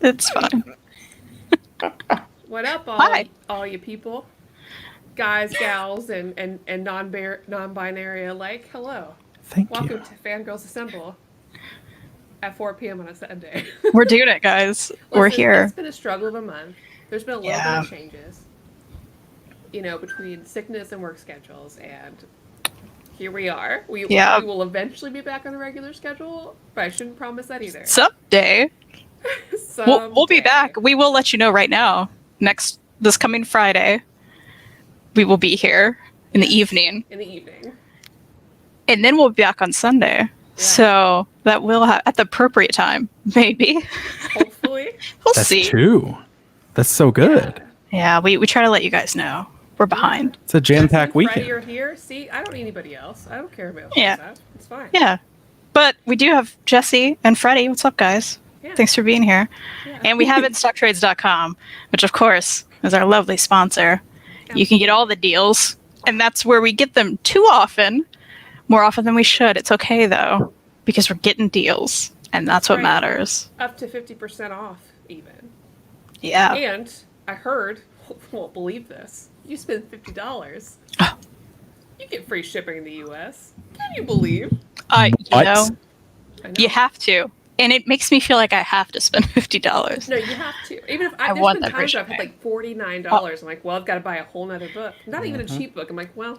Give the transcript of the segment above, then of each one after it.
It's fine. What up, all you people? Guys, gals, and non-binary alike. Hello. Thank you. Welcome to Fangirls Assemble at 4 p.m. on a Sunday. We're doing it, guys. We're Listen, here. It's been a struggle of a month. There's been a little bit of changes, between sickness and work schedules, and here we are. We will eventually be back on a regular schedule, but I shouldn't promise that either. Someday. We'll be back. We will let you know right now. This coming Friday, we will be here in the evening. And then we'll be back on Sunday. Yeah. So that will have at the appropriate time, maybe. Hopefully. That's see. That's true. That's so good. Yeah, we try to let you guys know. We're behind. It's a jam-packed weekend. Friday you're here. See, I don't need anybody else. I don't care about that. It's fine. Yeah. But we do have Jesse and Freddie. What's up, guys? Yeah. Thanks for being here. Yeah. And we have InStockTrades.com, which, of course, is our lovely sponsor. You can get all the deals, and that's where we get them too often. More often than we should. It's okay, though, because we're getting deals, and that's what matters. Up to 50% off, even. Yeah. And I heard, won't believe this, you spend $50. You get free shipping in the U.S. Can you believe? You have to. And it makes me feel like I have to spend $50. No, you have to. Even if there's been times I've had like $49. I'm like, well, I've got to buy a whole nother book. Not even a cheap book. I'm like, well,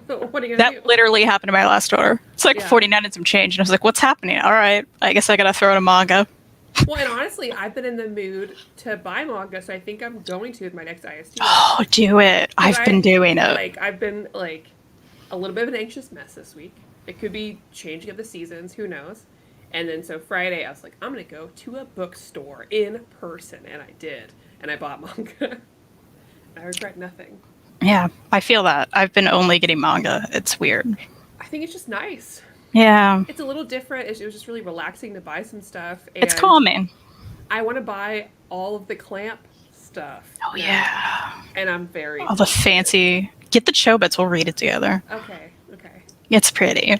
what are you going to do? That literally happened to my last order. It's like 49 and some change. And I was like, what's happening? All right. I guess I got to throw in a manga. Well, and honestly, I've been in the mood to buy manga, so I think I'm going to with my next IST. Oh, do it. I've been doing it. I've been a little bit of an anxious mess this week. It could be changing of the seasons. Who knows? And then so Friday, I was like, I'm going to go to a bookstore in person. And I did. And I bought manga. I regret nothing. Yeah, I feel that. I've been only getting manga. It's weird. I think it's just nice. Yeah. It's a little different. It was just really relaxing to buy some stuff. And it's calming. I want to buy all of the Clamp stuff. Oh, yeah. And I'm very... all the fancy... Get the Chobits. We'll read it together. Okay. It's pretty.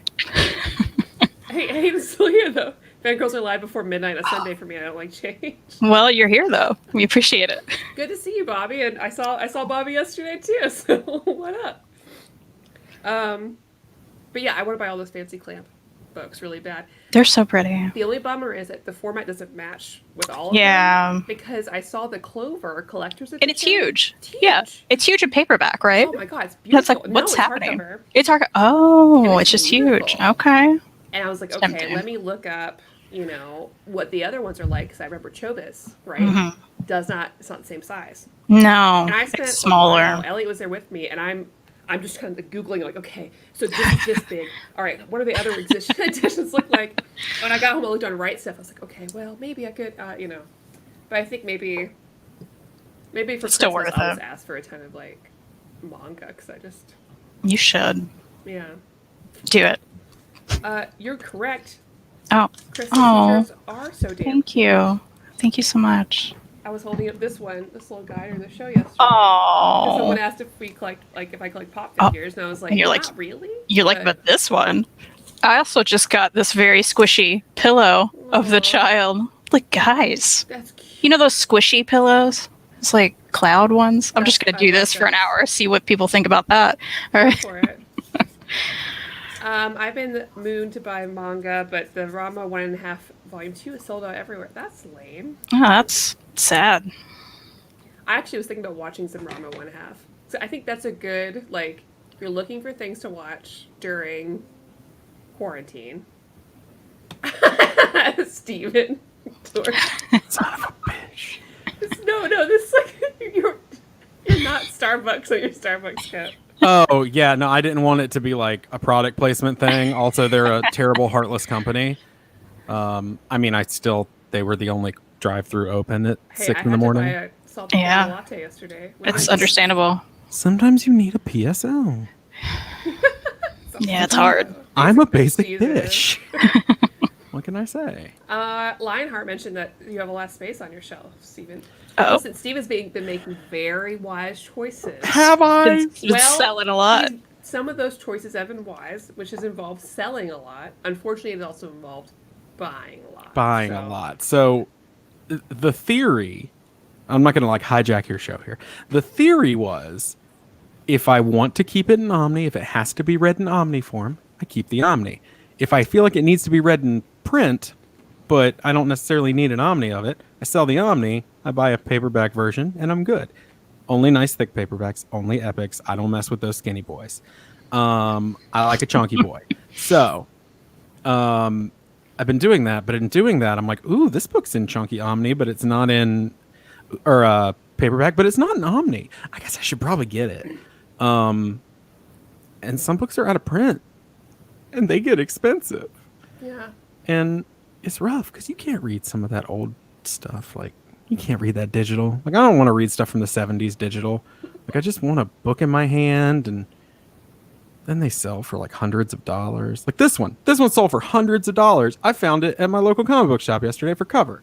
Hey, I'm still here, though. Fangirls are live before midnight on Sunday for me. I don't like change. Well, you're here, though. We appreciate it. Good to see you, Bobby. And I saw Bobby yesterday, too. So, what up? But yeah, I want to buy all those fancy Clamp books really bad. They're so pretty. The only bummer is that the format doesn't match with all of them. Because I saw the Clover collector's edition. And it's huge. Yeah, it's huge in paperback, right? Oh my god, it's beautiful. That's like, what's happening? Hardcover. It's hardcover. Oh, it's just huge. Okay. And I was like, okay, let me look up, what the other ones are like, because I remember Chobits, right? Mm-hmm. It's not the same size. No, and I spent it's smaller. Elliot was there with me, and I'm just kind of Googling, like, okay, so this is this big. All right, what do the other editions look like? When I got home, I looked on Right Stuff. I was like, okay, well, maybe I could, But I think maybe for Christmas, I'll just ask for a ton of, manga, because I just... You should. Yeah. Do it. You're correct. Oh. Christmas teachers are so damn Thank you. Thank you so much. I was holding up this little guy during the show yesterday. Oh. Someone asked if we collect, if I collect pop figures, and I was like, you're not really? You're like, but this one. I also just got this very squishy pillow of the child. Like, guys. That's cute. You know those squishy pillows? It's like cloud ones. I'm just going to do this for an hour, see what people think about that. All right. For it. I've been mooned to buy manga, but the Rama 1.5 Volume 2 is sold out everywhere. That's lame. Oh, that's sad. I actually was thinking about watching some Rama 1.5. So I think that's a good, if you're looking for things to watch during quarantine. Steven. Son of a bitch. No, this you're not Starbucks on your Starbucks cup. Oh, yeah, no, I didn't want it to be like a product placement thing. Also, they're a terrible, heartless company. I mean, they were the only drive-through open at 6 in the morning. I had to buy a salted latte yesterday. It's understandable. Sometimes you need a PSL. Yeah, it's hard. I'm a basic bitch. What can I say? Lionheart mentioned that you have a last space on your shelf, Steven. Oh. Listen, Steven's been making very wise choices. Have I? Been selling a lot. Some of those choices have been wise, which has involved selling a lot. Unfortunately, it also involved buying a lot. A lot. So the theory, I'm not going to like hijack your show here. The theory was, if I want to keep it in Omni, if it has to be read in Omni form, I keep the Omni. If I feel like it needs to be read in print, but I don't necessarily need an Omni of it, I sell the Omni, I buy a paperback version, and I'm good. Only nice thick paperbacks, only epics. I don't mess with those skinny boys. I like a chunky boy. So, I've been doing that, but in doing that, I'm like, ooh, this book's in chunky Omni, but it's not in, or paperback, but it's not in Omni. I guess I should probably get it. And some books are out of print, and they get expensive. Yeah. And it's rough because you can't read some of that old stuff. Like, you can't read that digital. Like, I don't want to read stuff from the 70s digital. Like, I just want a book in my hand, and then they sell for like hundreds of dollars. Like this one sold for hundreds of dollars. I found it at my local comic book shop yesterday for cover.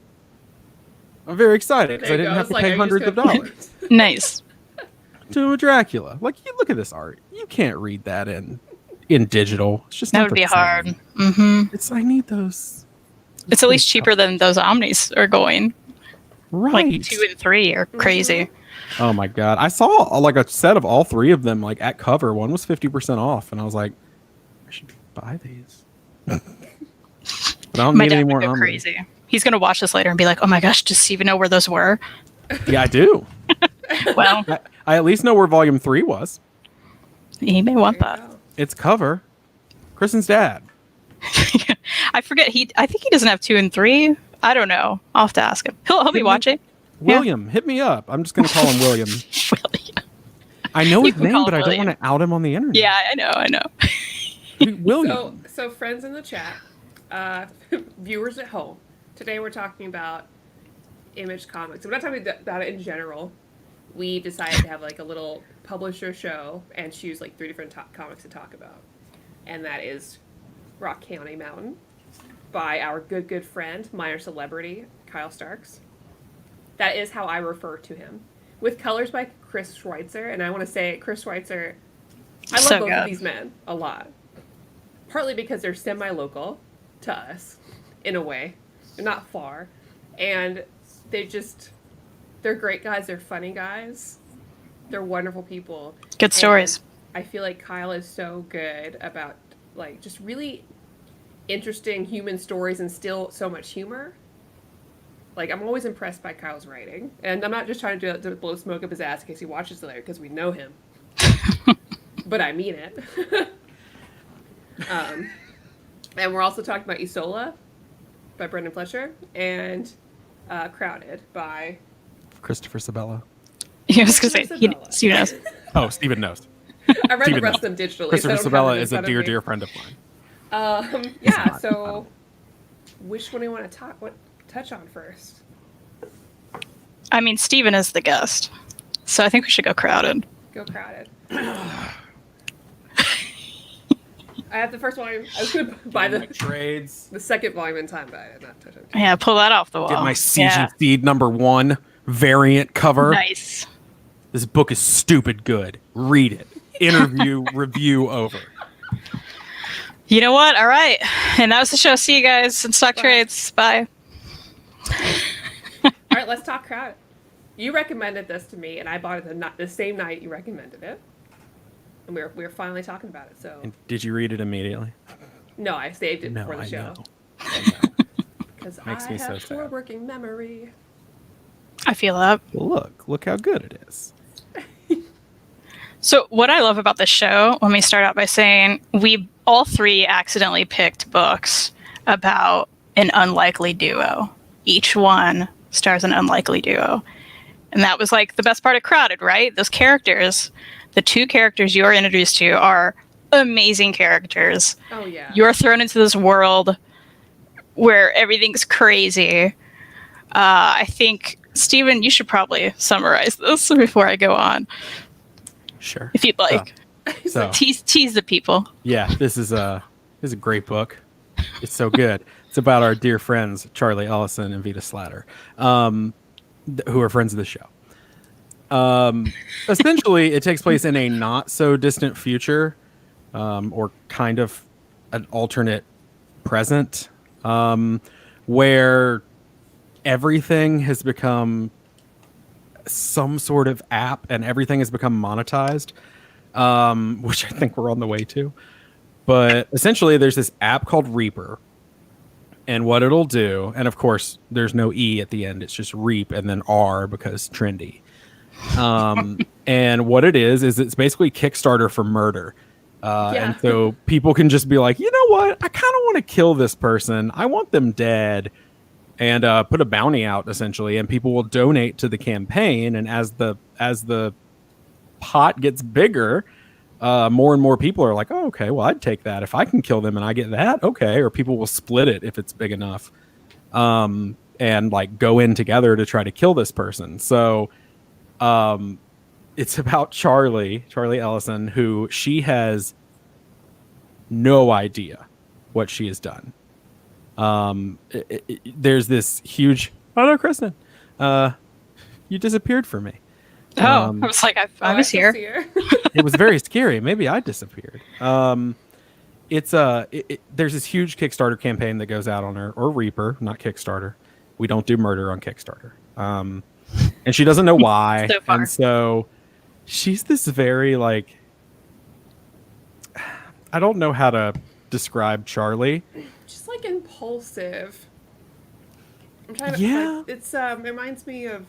I'm very excited because I didn't have to pay hundreds of dollars. Nice. To a Dracula. Like, you look at this art. You can't read that in digital. It's just That not would the be same. hard. Mm-hmm. I need those. It's at least cheaper than those Omnis are going. Right. Like 2 and 3 are crazy. Oh my god! I saw like a set of all 3 of them like at cover. One was 50% off, and I was like, I should buy these. But I don't My need any dad more would go Omni. crazy. He's gonna watch this later and be like, "Oh my gosh, does Steven know where those were?" Yeah, I do. Well, I at least know where Volume 3 was. he may want that. Its cover. Kristen's dad. I forget. I think he doesn't have 2 and 3. I don't know. I'll have to ask him. He'll be watching. William, hit me up. I'm just going to call him William. William. I know You his can name, call but him I don't William. want to out him on the internet. Yeah, I know. William. So friends in the chat, viewers at home. Today we're talking about Image Comics. We're not talking about it in general. We decided to have like a little publisher show and choose like 3 different comics to talk about. And that is Rock County Mountain by our good friend, minor celebrity, Kyle Starks. That is how I refer to him. With colors by Chris Schweitzer, and I want to say Chris Schweitzer, I love So both good. of these men a lot. Partly because they're semi-local to us, in a way. They're not far. And they're great guys, they're funny guys. They're wonderful people. Good stories. And I feel like Kyle is so good about like just really interesting human stories and still so much humor. Like, I'm always impressed by Kyle's writing. And I'm not just trying to blow smoke up his ass in case he watches it later, because we know him. But I mean it. And we're also talking about Isola by Brendan Fletcher and Crowded by... Christopher Sabella. He was going to say, Sabella. Steven knows. Oh, Steven knows. I read Steven the rest knows. of them digitally. so I Christopher don't have Sabella them in is a front of me. dear friend of mine. Yeah, so which one do you want to touch on first? I mean, Steven is the guest. So I think we should go Crowded. Go Crowded. I have the first volume. I was going to buy Trades. the second volume in time, but I did not touch it. Yeah, pull that off the wall. Get my Siege Yeah. and Seed #1 variant cover. Nice. This book is stupid good. Read it. Interview, review over. You know what? All right. And that was the show. See you guys in stock Bye. trades. Bye. All right, let's talk Crowded. You recommended this to me, and I bought it the same night you recommended it. And we were finally talking about it. So And did you read it immediately? no, I saved it No, for the I show know. I know. because I Makes me so have poor sad. working memory. I feel that. Well, look how good it is. So what I love about this show, let me start out by saying we all 3 accidentally picked books about an unlikely duo. Each one stars an unlikely duo. And that was like the best part of Crowded, right? Those characters, the 2 characters you're introduced to are amazing characters. Oh yeah. You're thrown into this world where everything's crazy. I think, Steven, you should probably summarize this before I go on, Sure. if you'd like. So Tease the people. yeah, this is a great book. It's so good. It's about our dear friends Charlie Ellison and Vita Slatter, who are friends of the show. Essentially, it takes place in a not so distant future, or kind of an alternate present, where everything has become some sort of app, and everything has become monetized, which I think we're on the way to. But essentially, there's this app called Reaper, and what it'll do, and of course, there's no E at the end. It's just Reap and then R because trendy. And what it is it's basically Kickstarter for murder. And so people can just be like, you know what? I kind of want to kill this person. I want them dead. And put a bounty out, essentially, and people will donate to the campaign. And as the pot gets bigger, more and more people are like, oh, okay, well, I'd take that if I can kill them and I get that. Okay, or people will split it if it's big enough, and like go in together to try to kill this person. So, it's about Charlie Ellison, who she has no idea what she has done. There's this huge. Oh no, Kristan, you disappeared for me. I was like, I was here. It was very scary. Maybe I disappeared. There's this huge Kickstarter campaign that goes out on her, or Reaper, not Kickstarter. We don't do murder on Kickstarter. And she doesn't know why. So far. And so she's this very like, I don't know how to describe Charlie. Just like impulsive. I'm trying to. Yeah. Like, it's reminds me of.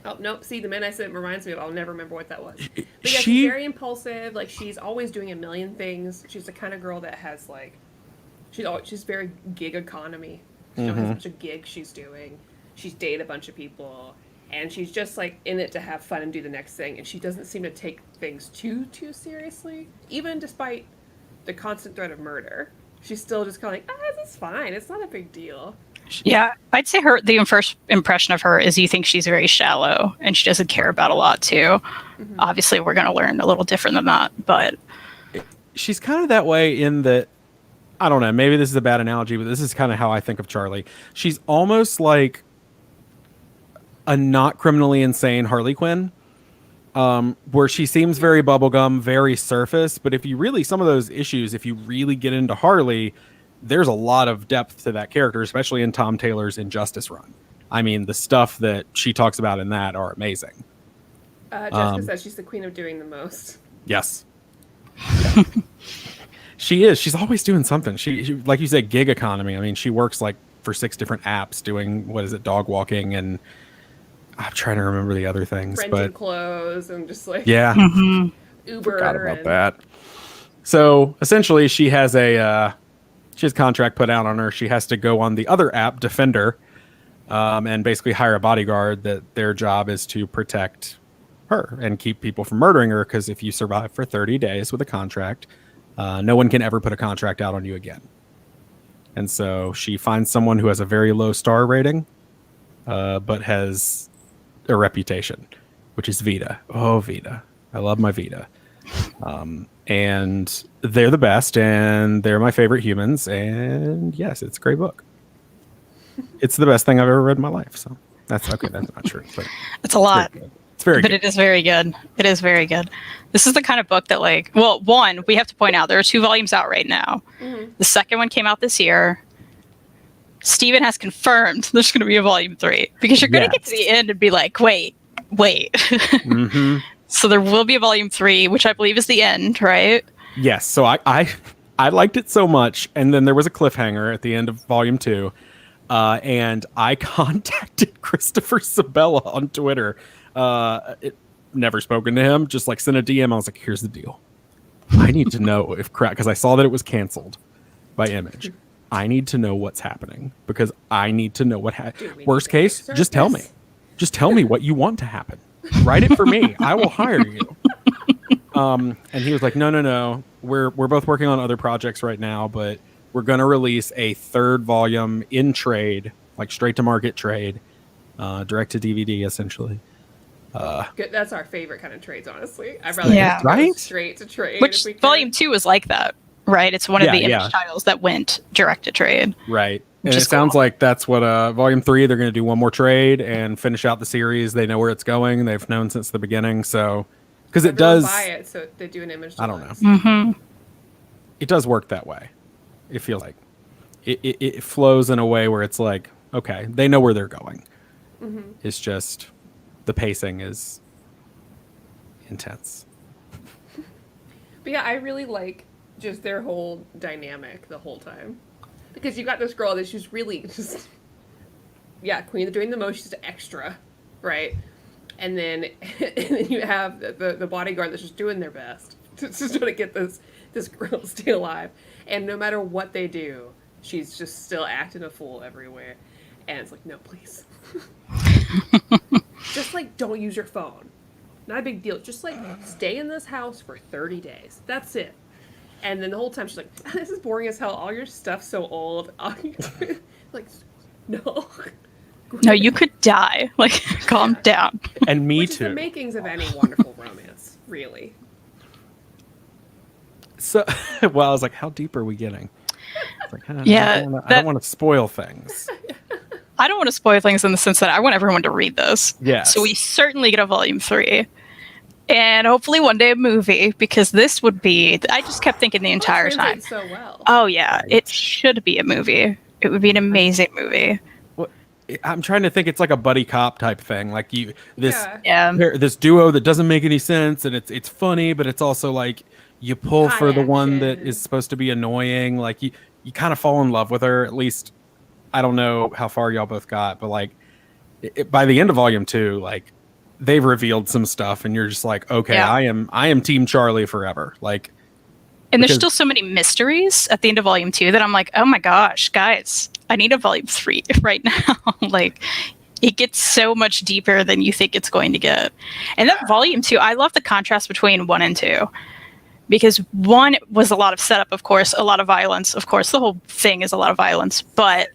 Oh nope! See, the minute I said it reminds me of, I'll never remember what that was. But yeah, she's very impulsive. Like she's always doing a million things. She's the kind of girl that has like, she's very gig economy. She has a bunch of gigs she's doing. She's dated a bunch of people, and she's just like in it to have fun and do the next thing. And she doesn't seem to take things too seriously, even despite the constant threat of murder. She's still just kind of like, this is fine. It's not a big deal. Yeah, I'd say the first impression of her is you think she's very shallow and she doesn't care about a lot too. Obviously, we're going to learn a little different than that, but she's kind of that way in that, I don't know, maybe this is a bad analogy, but this is kind of how I think of Charlie. She's almost like a not criminally insane Harley Quinn. Where she seems very bubblegum, very surface, but if you really, some of those issues, if you really get into Harley, there's a lot of depth to that character, especially in Tom Taylor's Injustice run. I mean, the stuff that she talks about in that are amazing. Jessica says she's the queen of doing the most. Yes. She is. She's always doing something. She, like you said, gig economy. I mean, she works like for 6 different apps doing, dog walking, and I'm trying to remember the other things. Renting clothes and just like Uber. Forgot about that. So essentially, she has a contract put out on her. She has to go on the other app, Defender, and basically hire a bodyguard that their job is to protect her and keep people from murdering her. Because if you survive for 30 days with a contract, no one can ever put a contract out on you again. And so she finds someone who has a very low star rating, but has a reputation, which is Vita. Oh, Vita. I love my Vita. And they're the best, and they're my favorite humans, and yes, it's a great book. It's the best thing I've ever read in my life, so that's okay. That's not true. But it's a lot. It's very good. But it is very good. It is very good. This is the kind of book that, like, well, one, we have to point out, there are 2 volumes out right now. The second one came out this year. Steven has confirmed there's going to be a volume 3, because you're going to get to the end and be like, wait. So there will be a volume 3, which I believe is the end, right? Yes. So I liked it so much, and then there was a cliffhanger at the end of volume 2, and I contacted Christopher Sabella on Twitter. Never spoken to him, just like sent a DM. I was like, here's the deal. I need to know if because I saw that it was canceled by Image. I need to know what's happening, because I need to know what worst case, just tell me. Just tell me what you want to happen. Write it for me. I will hire you. And he was like, no. We're both working on other projects right now, but we're going to release a 3rd volume in trade, like straight to market trade, direct to DVD, essentially. Good. That's our favorite kind of trades, honestly. I'd rather go straight to trade. Which volume 2 is like that, right? It's one of the Image titles that went direct to trade. Right. And it sounds like that's what volume 3, they're going to do one more trade and finish out the series. They know where it's going. They've known since the beginning. So, because it does buy it, so they do an Image. I don't know. It does work that way. I feel like it flows in a way where it's like, okay, they know where they're going. Mm-hmm. It's just the pacing is intense. But yeah, I really like just their whole dynamic the whole time. Because you got this girl that she's really just, yeah, queen of doing the most, she's extra, right? And then you have the bodyguard that's just doing their best to just try to get this girl to stay alive. And no matter what they do, she's just still acting a fool everywhere. And it's like, no, please. Just like, don't use your phone. Not a big deal. Just like, stay in this house for 30 days. That's it. And then the whole time she's like, this is boring as hell. All your stuff's so old. Like, no. No, you could die. Like, calm down. And me Which too. is the makings of any wonderful romance, really. So, well, I was like, how deep are we getting? It's like, Yeah, I don't want to spoil things. I don't want to spoil things in the sense that I want everyone to read this. Yes. So we certainly get a volume 3. And hopefully one day a movie, because this would be, I just kept thinking the entire time. So well. Oh yeah, it should be a movie. It would be an amazing movie. Well, I'm trying to think. It's like a buddy cop type thing. Like Yeah. this duo that doesn't make any sense, and it's funny, but it's also like you pull for the one that is supposed to be annoying. Like you kind of fall in love with her. At least I don't know how far y'all both got, but like by the end of volume 2, like they've revealed some stuff, and you're just like, okay, Yeah. I am Team Charlie forever. Like, And there's because- still so many mysteries at the end of volume 2 that I'm like, oh my gosh, guys, I need a volume 3 right now. Like, it gets so much deeper than you think it's going to get. And that volume 2, I love the contrast between 1 and 2. Because 1 was a lot of setup, of course, a lot of violence. Of course, the whole thing is a lot of violence. But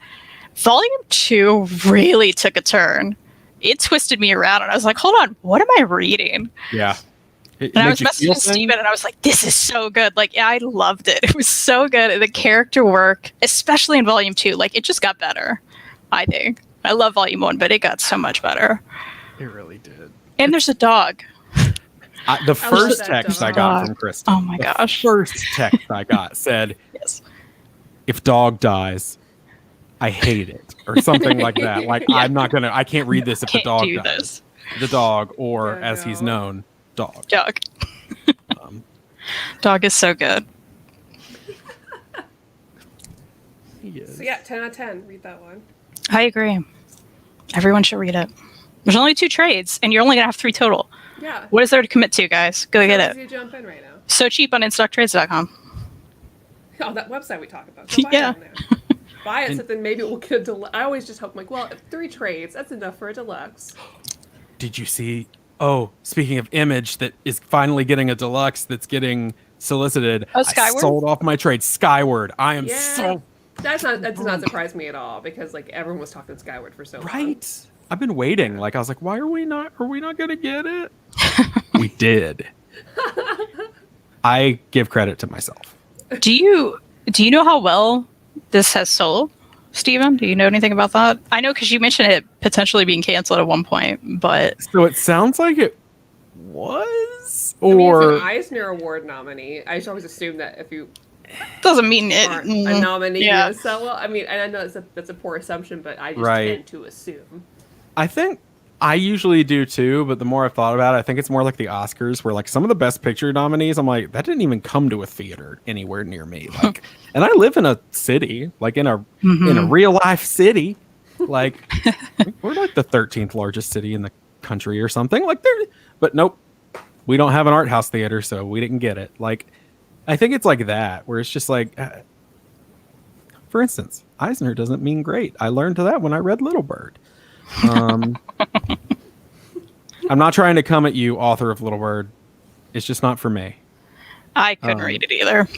volume 2 really took a turn. It twisted me around, and I was like, hold on, what am I reading? yeah. And I was messaging Steven, and I was like, this is so good. Like, I loved it. It was so good. And the character work, especially in volume 2, like, it just got better, I think. I love volume 1, but it got so much better. It really did. And there's a dog. The first that text I dog. got from Kristan. Oh my gosh. The first text I got said, Yes. if dog dies, I hate it. Or something like that. Like, Yeah. I can't read this if the Can't dog do dies. this. The dog, or Yeah, as he's no. known, dog. Dog. Um, Dog is so good. he is. So yeah, 10 out of 10. Read that one. I agree. Everyone should read it. There's only 2 trades, and you're only going to have 3 total. Yeah. What is there to commit to, guys? Go get Easy it. to jump in right now. So cheap on InStockTrades.com. Oh, that website we talked about. Go buy Yeah. it on there. Buy it, so then maybe we'll get a deluxe. I always just hope, like, well, if 3 trades, that's enough for a deluxe. Did you see? Oh, speaking of Image, that is finally getting a deluxe that's getting solicited. Oh, I Skyward? sold off my trade. Skyward. I am Yeah. so That does not surprise me at all, because, like, everyone was talking Skyward for so long. right. I've been waiting. Like, I was like, why are we not gonna get it? We did. I give credit to myself. Do you know how well this has sold, Steven? Do you know anything about that? I know because you mentioned it potentially being canceled at one point, but So it sounds like it was, I mean, or it's an Eisner Award nominee. I just always assume that if you doesn't mean it. aren't a nominee, yeah. you sell well. I mean, and I know that's a poor assumption, but I just Right. tend to assume. I think I usually do too. But the more I've thought about it, I think it's more like the Oscars, where like some of the Best Picture nominees, I'm like, that didn't even come to a theater anywhere near me. Like, and I live in a city, like in a real life city, like we're like the 13th largest city in the country or something. Like there, but nope, we don't have an art house theater, so we didn't get it. Like, I think it's like that, where it's just like, for instance, Eisner doesn't mean great. I learned that when I read Little Bird. I'm not trying to come at you, author of Little Bird. It's just not for me. I couldn't read it either.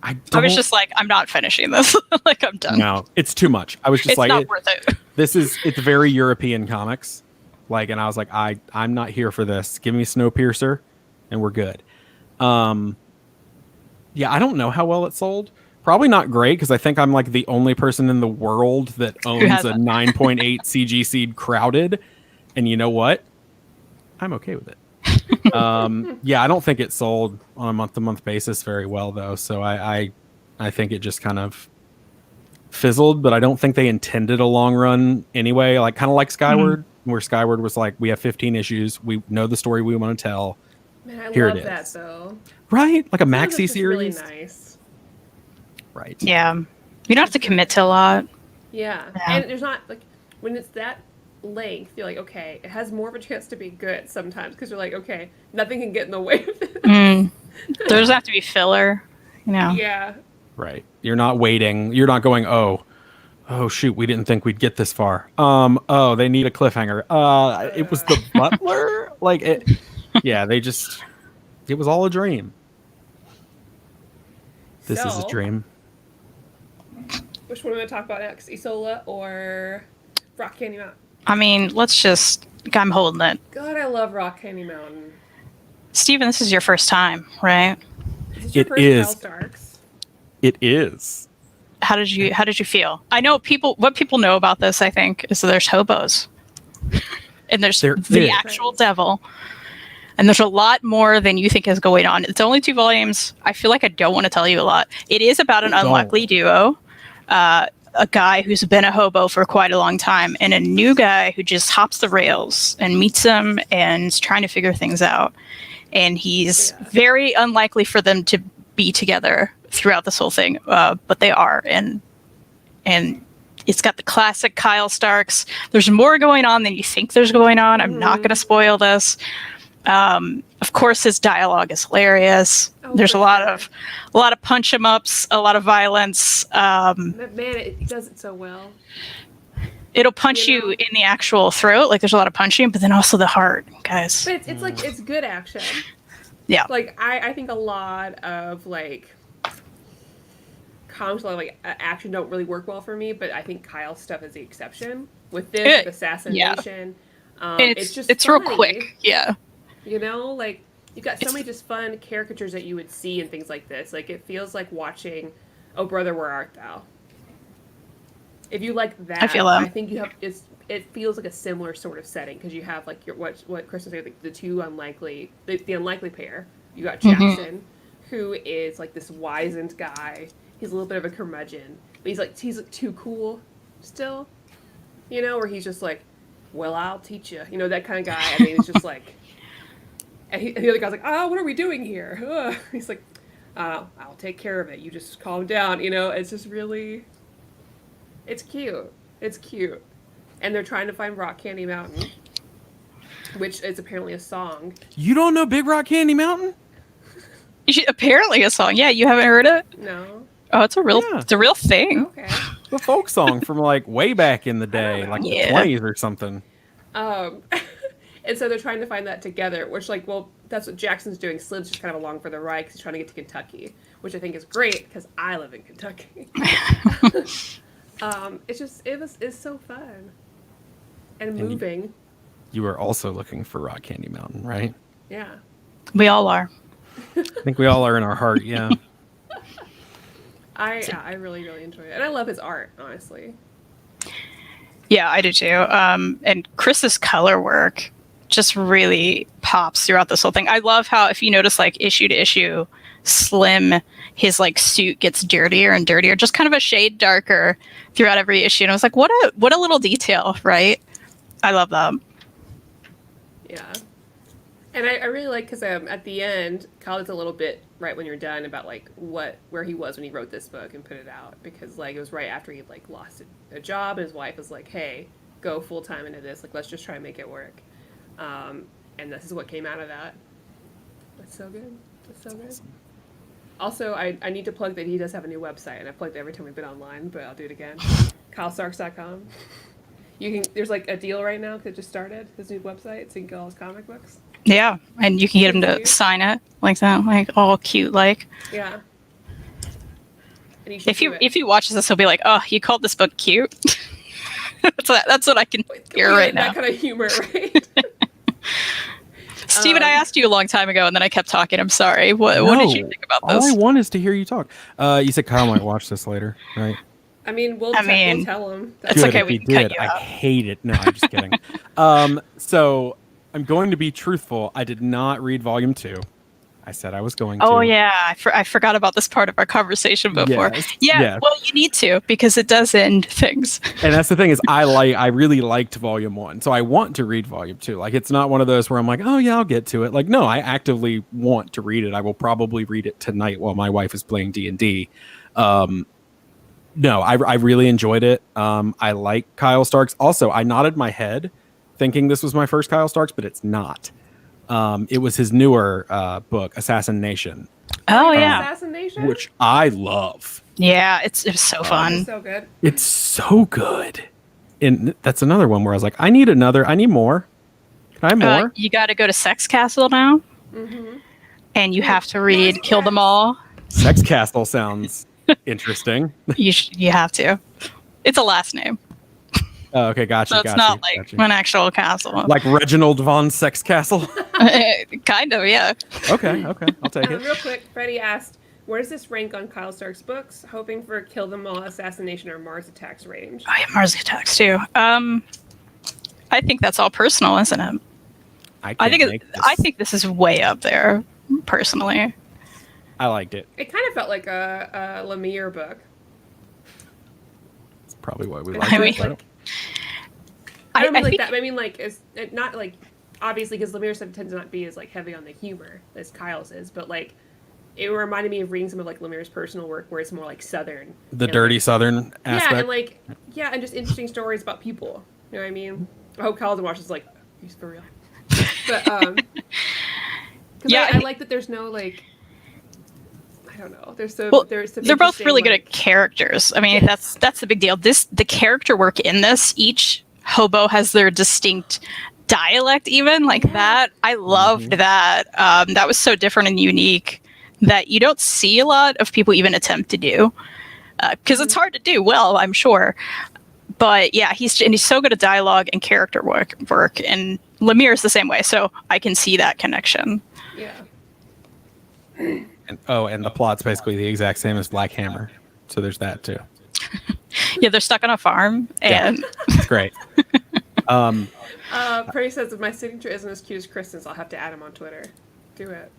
I I was just like, I'm not finishing this. Like, I'm done. no, it's too much. I was just It's like, not worth it. it's very European comics. Like, and I was like, I'm not here for this. Give me Snowpiercer, and we're good. Yeah, I don't know how well it sold. Probably not great, because I think I'm like the only person in the world that owns has a it. 9.8 CG seed Crowded, and you know what? I'm okay with it. Yeah, I don't think it sold on a month-to-month basis very well, though. So I think it just kind of fizzled, but I don't think they intended a long run anyway. Like kind of like Skyward, where Skyward was like, we have 15 issues, we know the story we want to tell. Man, I Here love it that is. though. Right, like a Those are maxi just really series. nice. Right. Yeah. You don't have to commit to a lot. Yeah. Yeah. And there's not like when it's that length, you're like, okay, it has more of a chance to be good sometimes because you're like, okay, nothing can get in the way of it. There doesn't have to be filler, you know. Yeah. Right. You're not waiting. You're not going, oh shoot, we didn't think we'd get this far. Oh, they need a cliffhanger. It was the butler. Like it. Yeah, it was all a dream. This is a So, dream. Which one are we going to talk about next? Isola or Rock Candy Mountain? I mean, I'm holding it. God, I love Rock Candy Mountain. Steven, this is your first time, right? Is this your It first is. Kyle Starks? It is. How did you feel? I know what people know about this, I think, is that there's hobos. And there's There the is. actual devil. And there's a lot more than you think is going on. It's only 2 volumes. I feel like I don't want to tell you a lot. It is about an unlikely duo. A guy who's been a hobo for quite a long time and a new guy who just hops the rails and meets him and is trying to figure things out. And he's very unlikely for them to be together throughout this whole thing, but they are. And it's got the classic Kyle Starks. There's more going on than you think there's going on. I'm not going to spoil this. Of course, his dialogue is hilarious. There's a lot of punch 'em ups, a lot of violence. Man, it does it so well. It'll punch you in the actual throat, like there's a lot of punching, but then also the heart, guys. But it's like, it's good action. Yeah. Like, I think a lot of, like, comics, like, action don't really work well for me, but I think Kyle's stuff is the exception. With this, Assassination, it's just it's real funny. quick. Yeah. You know, like, you've got so many just fun caricatures that you would see and things like this. Like, it feels like watching Oh Brother, Where Art Thou? If you like that, I feel that. I think you have, it feels like a similar sort of setting, because you have, like, what Kristen said, the two unlikely, the unlikely pair. You got Jackson, who is, like, this wizened guy. He's a little bit of a curmudgeon, but he's like too cool still, you know, where he's just like, well, I'll teach you, you know, that kind of guy. I mean, it's just like, and the other guy's like, oh, what are we doing here? Ugh. He's like, I'll take care of it. You just calm down. You know, it's just really, it's cute. It's cute. And they're trying to find Rock Candy Mountain, which is apparently a song. You don't know Big Rock Candy Mountain? Apparently a song. Yeah, you haven't heard it? No. Oh, it's a real thing. Okay. The folk song from like way back in the day, like the 20s or something. And so they're trying to find that together, which, like, well, that's what Jackson's doing. Slim's just kind of along for the ride because he's trying to get to Kentucky, which I think is great because I live in Kentucky. It's so fun and moving. You are also looking for Rock Candy Mountain, right? Yeah. We all are. I think we all are in our heart, yeah. I really, really enjoy it. And I love his art, honestly. Yeah, I do too. And Chris's color work just really pops throughout this whole thing. I love how, if you notice, like, issue to issue, Slim, his, like, suit gets dirtier and dirtier, just kind of a shade darker throughout every issue. And I was like, what a little detail, right? I love that. Yeah. And I really like, because at the end, Kyle does a little bit right when you're done about, like, where he was when he wrote this book and put it out. Because, like, it was right after he, like, lost a job, and his wife was like, hey, go full-time into this. Like, let's just try and make it work. And this is what came out of that. That's so good. That's so good. Also, I need to plug that he does have a new website, and I've plugged it every time we've been online, but I'll do it again. KyleStarks.com. There's, like, a deal right now because it just started, his new website, so you can get all his comic books. Yeah, and you can get him to sign it like that, like all cute, like. Yeah. And if he watches this, he'll be like, "Oh, you called this book cute." that's what I can hear right now. That kind of humor, right? Steven, I asked you a long time ago, and then I kept talking. I'm sorry. What did you think about this? All I want is to hear you talk. You said Kyle might watch this later, right? I mean, we'll tell him. It's okay. We did. I hate it. No, I'm just kidding. So I'm going to be truthful. I did not read volume 2. I said I was going to. Oh yeah, I forgot about this part of our conversation before. Yes, Yeah, yes. well, you need to because it does end things. And that's the thing is I really liked volume 1. So I want to read volume 2. Like it's not one of those where I'm like, "Oh yeah, I'll get to it." Like no, I actively want to read it. I will probably read it tonight while my wife is playing D&D. No, I really enjoyed it. I like Kyle Starks. Also, I nodded my head thinking this was my first Kyle Starks, but it's not. It was his newer book, Assassination. Oh yeah, Assassination, which I love. yeah, it's so fun. It's so good. It's so good. And that's another one where I was like, I need more. Can I have more? You got to go to Sex Castle now, and you have to read Kill Them All. Sex Castle sounds interesting. You have to. It's a last name, Oh, okay, gotcha. so it's not like an actual castle. like Reginald von Sex Castle. Kind of, yeah. Okay, I'll take it. Real quick, Freddie asked, where does this rank on Kyle Stark's books? Hoping for Kill Them All, Assassination, or Mars Attacks range. Oh yeah, Mars Attacks too. I think that's all personal, isn't it? I think this is way up there, personally. I liked it. It kind of felt like a Lemire book. It's probably why we like I it. mean, but- I don't mean like think- that. But I mean like it's not like obviously because Lemire stuff tends to not be as like heavy on the humor as Kyle's is, but like it reminded me of reading some of like Lemire's personal work where it's more like Southern, the and, dirty like, Southern aspect. yeah, and like and just interesting stories about people. You know what I mean? I hope Kyle watches like he's for real, but Yeah, I like that there's no like. I don't know. There's some. Well, there's some they're both interesting, really good like- at characters. I mean, Yes. that's the big deal. The character work in this, each hobo has their distinct dialect, even like that. I loved that. That was so different and unique that you don't see a lot of people even attempt to do, because it's hard to do well, I'm sure. But yeah, he's so good at dialogue and character work, and Lemire is the same way. So I can see that connection. Yeah. And the plot's basically the exact same as Black Hammer. So there's that too. Yeah, they're stuck on a farm, and It's great. Prairie says if my signature isn't as cute as Kristen's, I'll have to add him on Twitter. Do it.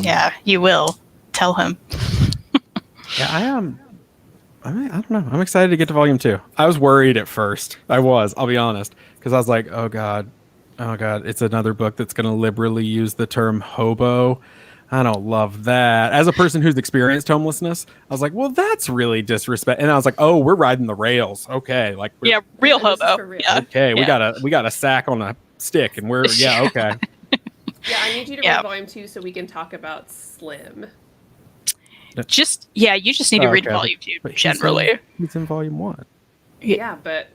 yeah, you will tell him. Yeah, I am. I don't know. I'm excited to get to volume 2. I was worried at first. I'll be honest, because I was like, oh god, it's another book that's going to liberally use the term hobo. I don't love that. As a person who's experienced homelessness, I was like, well, that's really disrespect. And I was like, oh, we're riding the rails. Okay, like Yeah, real This is hobo. for real. Yeah. okay, Yeah. we got a sack on a stick, and we're okay. Yeah, I need you to Yeah. read volume 2 so we can talk about Slim. You just need to read Okay. volume 2 But generally. he's in volume 1. Yeah, but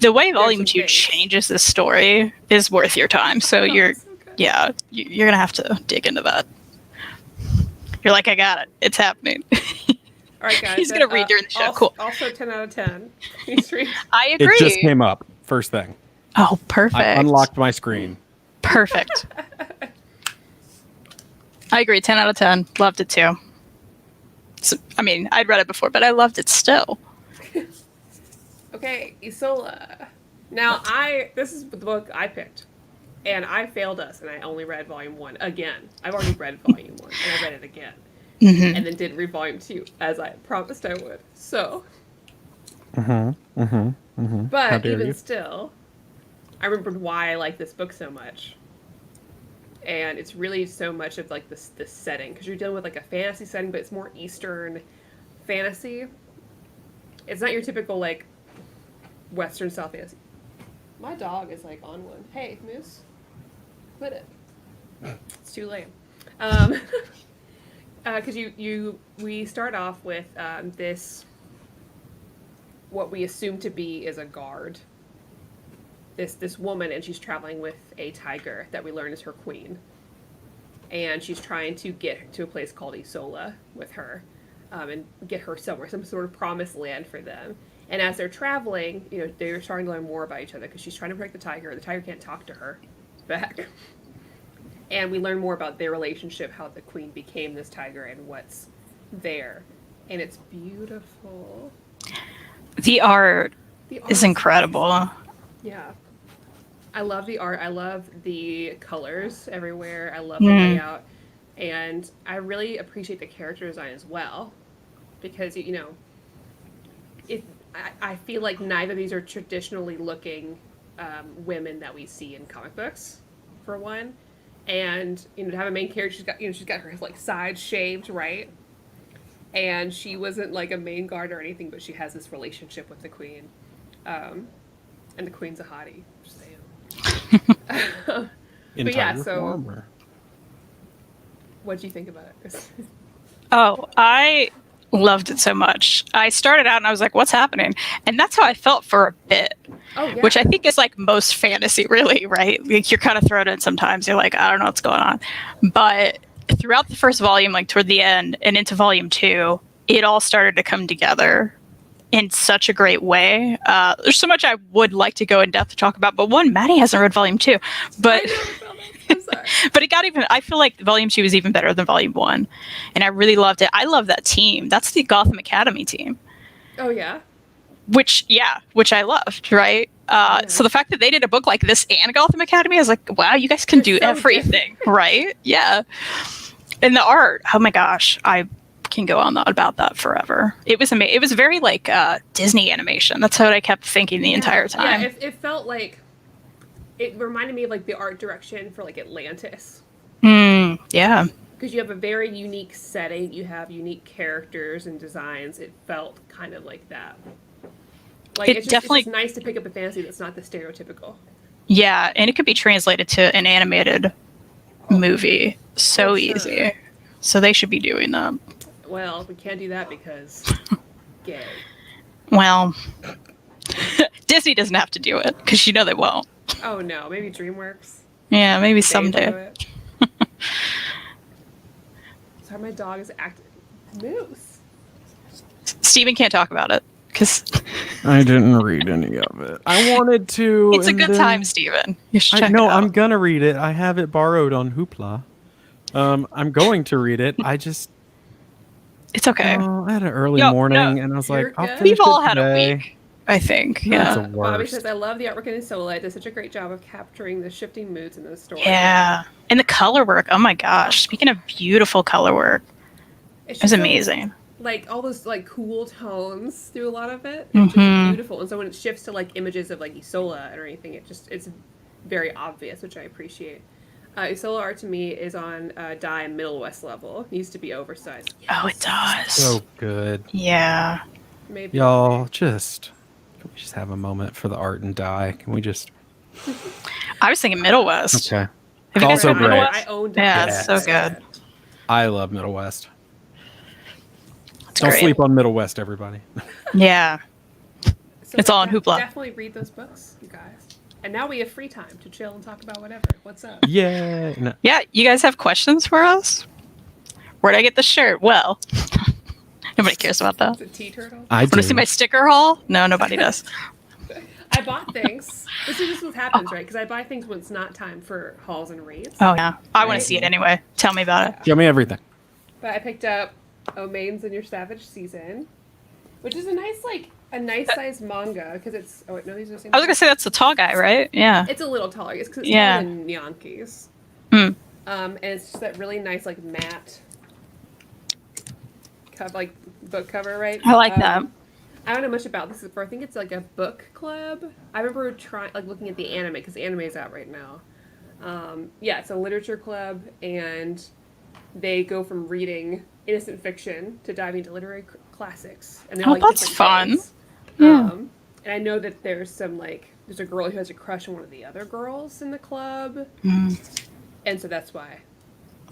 The way volume some 2 things. changes the story is worth your time. So you're so good. you're gonna have to dig into that. You're like, I got it. It's happening. All right, guys. He's gonna read during the show. Cool. Also, 10 out of 10. Please read. I agree. It just came up. First thing. Oh, perfect. I unlocked my screen. Perfect. I agree. 10 out of 10. Loved it too. So, I mean, I'd read it before, but I loved it still. Okay, Isola. Now, this is the book I picked. And I failed us, and I only read volume 1 again. I've already read volume 1, and I read it again. Mm-hmm. And then didn't read volume 2, as I promised I would. So, But How dare even you. still, I remembered why I like this book so much. And it's really so much of like this setting, because you're dealing with like a fantasy setting, but it's more Eastern fantasy. It's not your typical like Western style fantasy. My dog is like on one. Hey, Moose, quit it. It's too late. Because we start off with this, what we assume to be is a guard. This woman, and she's traveling with a tiger that we learn is her queen. And she's trying to get to a place called Isola with her, and get her somewhere, some sort of promised land for them. And as they're traveling, they're starting to learn more about each other because she's trying to protect the tiger. The tiger can't talk to her back. And we learn more about their relationship, how the queen became this tiger, and what's there. And it's beautiful. The art The is art incredible. Yeah. I love the art. I love the colors everywhere. I love the layout. And I really appreciate the character design as well. Because, you know, I feel like neither of these are traditionally looking women that we see in comic books, for one. And, you know, to have a main character, she's got her, like, sides shaved, right? And she wasn't, like, a main guard or anything, but she has this relationship with the queen. And the queen's a hottie. Just saying. But yeah, so what'd you think about it? Oh, I loved it so much. I started out and I was like, what's happening? And that's how I felt for a bit. Oh, yeah. Which I think is like most fantasy, really, right? Like you're kind of thrown in sometimes. You're like, I don't know what's going on. But throughout the first volume, like toward the end and into volume 2, it all started to come together in such a great way. There's so much I would like to go in depth to talk about, but one, Maddie hasn't read volume 2, but I'm sorry. but it got even, I feel like volume 2 is even better than volume 1, and I really loved it. I love that team. That's the Gotham Academy team. Oh, yeah? Which I loved, right? So the fact that they did a book like this and Gotham Academy, I was like, wow, you guys can do so everything, right? Yeah. And the art, oh my gosh, I can go on about that forever. It was amazing. It was very like Disney animation. That's what I kept thinking the entire time. Yeah, it felt like, it reminded me of like the art direction for like Atlantis. Yeah. Because you have a very unique setting, you have unique characters and designs. It felt kind of like that. Like it's just nice to pick up a fantasy that's not the stereotypical. Yeah, and it could be translated to an animated movie so easy. So they should be doing that. Well, we can't do that because gay. Well, Disney doesn't have to do it because you know they won't. Oh no, maybe DreamWorks. Yeah, maybe someday. Sorry, my dog is acting. Moose. Steven can't talk about it because I didn't read any of it. I wanted to. It's a good time, Steven. You should check it out. I'm gonna read it. I have it borrowed on Hoopla. I'm going to read it. It's okay. I had an early morning, and I was like, I'll finish we've all it had today. a week, I think. That's Yeah. the Bobby worst. says, I love the artwork in Isola. It does such a great job of capturing the shifting moods in the story. Yeah. And the color work. Oh my gosh. Speaking of beautiful color work, it was amazing. Like all those like cool tones through a lot of it. It's just beautiful. And so when it shifts to like images of like Isola or anything, it's very obvious, which I appreciate. Isola art to me is on dye Middle West level. It needs to be oversized. Oh, it does. So good. Yeah. Maybe. Y'all, can we just have a moment for the art and dye? Can we just? I was thinking Middle West. Okay. Have you guys Also read Middle great. West? I owned it. Yeah, it's so good. I love Middle West. It's Don't great. sleep on Middle West, everybody. Yeah. So It's all on Hoopla. Definitely read those books, you guys. And now we have free time to chill and talk about whatever. What's up? Yeah. No. Yeah, you guys have questions for us? Where'd I get the shirt? Well, nobody cares about that. It's a tea turtle. I Want to do. see my sticker haul? No, nobody does. I bought things. This is just what happens, right? Because I buy things when it's not time for hauls and reads. Oh, yeah. I want to see it anyway. Tell me about it. Show me everything. But I picked up Maidens in Your Savage Season, which is a nice size manga because it's. Oh wait, no, these are the same. I was going to say that's the tall guy, right? Yeah. It's a little taller. It's because it's Yeah. taller than Yankees. Mm. And it's just that really nice like matte, book cover, right? I like that. I don't know much about this before. I think it's like a book club. I remember looking at the anime because the anime is out right now. Yeah, it's a literature club, and they go from reading innocent fiction to diving into literary classics. And they're, that's different fun. things. Yeah. And I know that there's a girl who has a crush on one of the other girls in the club, and so that's why.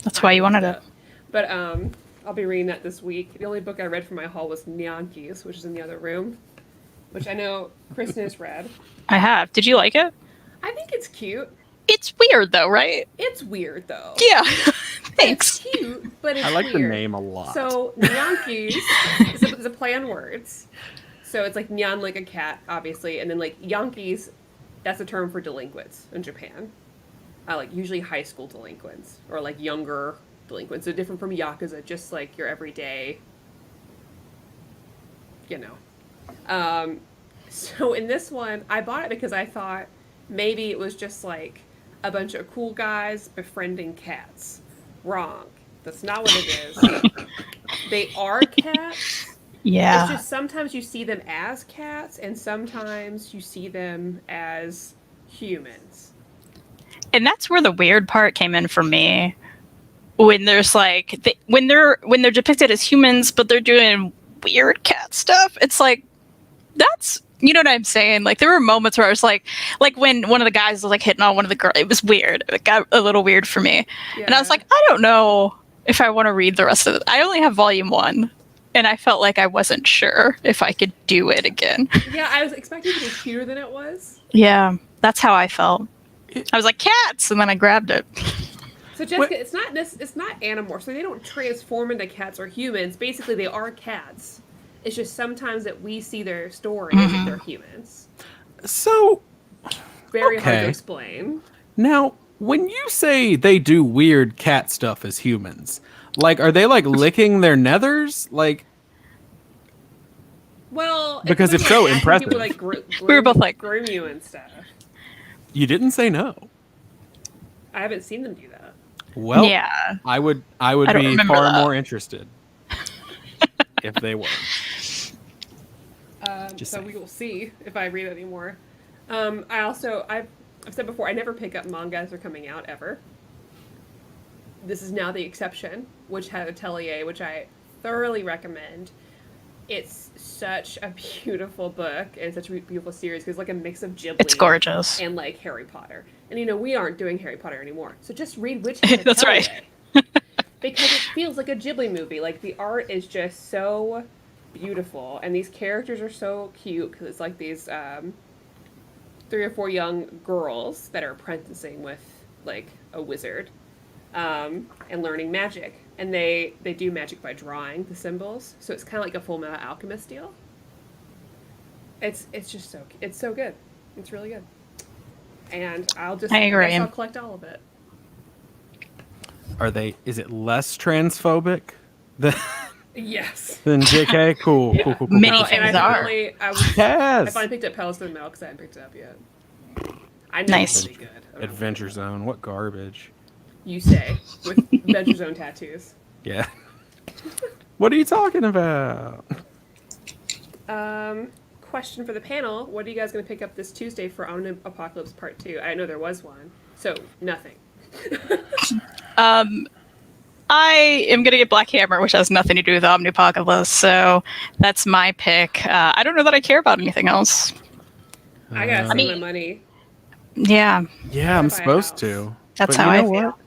That's why you wanted it. But I'll be reading that this week. The only book I read for my haul was Nyankees, which is in the other room, which I know Kristan has read. I have. Did you like it? I think it's cute. It's weird, though, right? It's weird, though. Yeah. Thanks. It's cute, but it's I like weird. the name a lot. So, Nyankees is a play on words. So it's like Nyan, like a cat, obviously, and then like Yankees, that's a term for delinquents in Japan. Usually high school delinquents, or like younger delinquents. So different from Yakuza, just like your everyday, So in this one, I bought it because I thought maybe it was just like a bunch of cool guys befriending cats. Wrong. That's not what it is. They are cats. Yeah. It's just sometimes you see them as cats, and sometimes you see them as humans. And that's where the weird part came in for me. When there's like when they're depicted as humans, but they're doing weird cat stuff. It's like that's, you know what I'm saying? Like there were moments where I was like when one of the guys was like hitting on one of the girls. It was weird. It got a little weird for me, Yeah. and I was like, I don't know if I want to read the rest of it. I only have volume 1. And I felt like I wasn't sure if I could do it again. Yeah, I was expecting it to be cuter than it was. Yeah, that's how I felt. I was like, cats! And then I grabbed it. So Jessica, it's not Animorphs, so they don't transform into cats or humans. Basically, they are cats. It's just sometimes that we see their story as if they're humans. So, Very hard okay. to explain. Now, when you say they do weird cat stuff as humans, like, are they like licking their nethers? Like, Well, Because it's if so, like impressive. people like We were both like- groom you and stuff. you didn't say no. I haven't seen them do that. Well, Yeah. I would I don't be remember far that. more interested if they were. Just So saying. we will see if I read anymore. I've said before, I never pick up manga as they're coming out ever. This is now the exception, which had Atelier, which I thoroughly recommend. It's such a beautiful book and such a beautiful series because it's like a mix of Ghibli It's gorgeous. and like Harry Potter. And we aren't doing Harry Potter anymore, so just read Witch That's right. because it feels like a Ghibli movie. Like the art is just so beautiful, and these characters are so cute because it's like these 3 or 4 young girls that are apprenticing with like a wizard and learning magic. And they do magic by drawing the symbols, so it's kind of like a Full Metal Alchemist deal. It's just so good. It's really good. And I guess I'll collect all of it. Is it less transphobic than Yes. JK? Cool, Yeah. cool. Many And things I are. I Yes. finally picked up Palestine Mail because I hadn't picked it up yet. I know Nice. it's really good. I don't know. Adventure Zone. What garbage. You say, with Adventure Zone tattoos. Yeah. What are you talking about? Question for the panel. What are you guys going to pick up this Tuesday for Omni Apocalypse Part 2? I know there was one. So, nothing. I am going to get Black Hammer, which has nothing to do with Omnipocalypse, so that's my pick. I don't know that I care about anything else. I got to I save my money. Yeah, Yeah, I'm buy a supposed house. to. that's But how you I know feel. what?